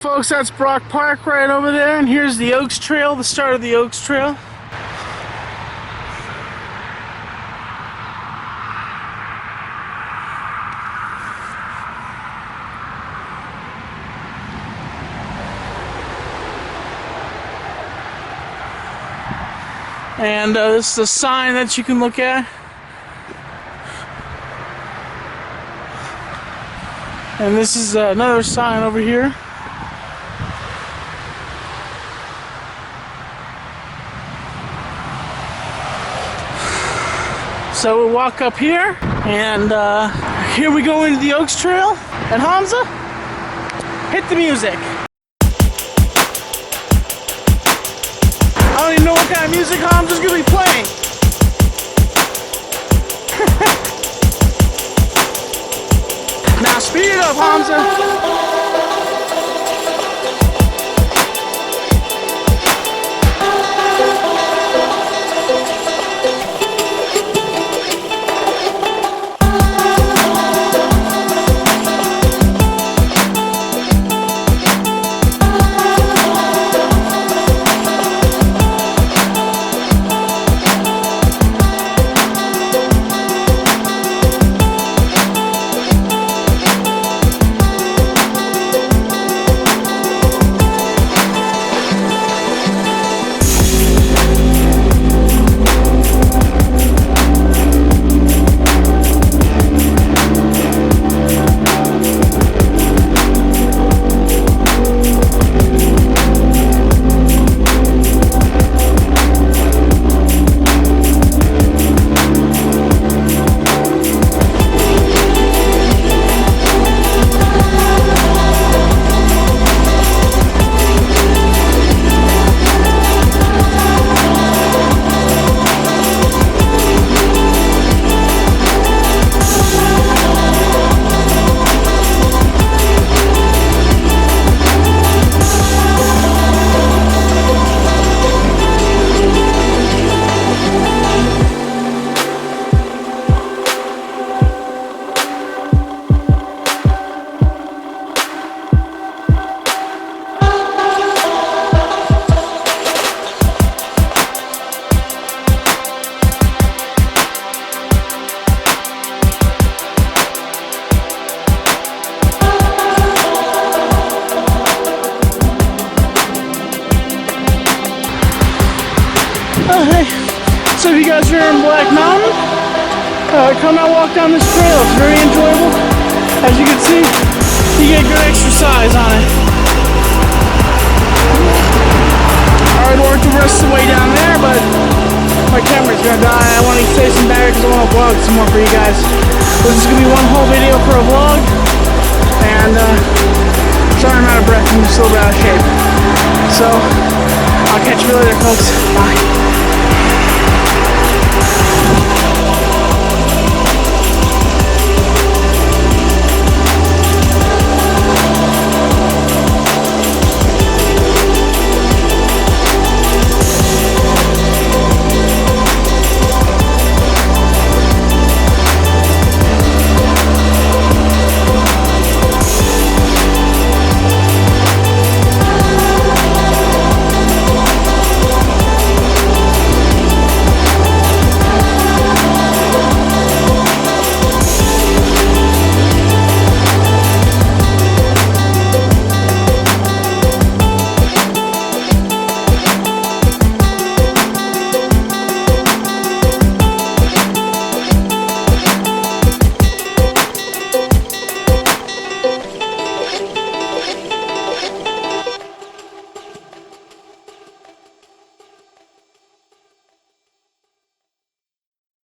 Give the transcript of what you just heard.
Folks, that's Brock Park right over there, and here's the Oaks Trail, the start of the Oaks Trail. And this is a sign that you can look at. And this is another sign over here. So we walk up here, and here we go into the Oaks Trail. And Hamza, hit the music. I don't even know what kind of music Hamza's gonna be playing. Now speed it up, Hamza. Hey, so if you guys are in Black Mountain, come out walk down this trail. It's very enjoyable. As you can see, you get good exercise on it. I would work the rest of the way down there, but my camera's gonna die. I want to say some better because I want to vlog some more for you guys. This is gonna be one whole video for a vlog, and sorry I'm out of breath. I'm still out of shape. So I'll catch you later, folks. Bye.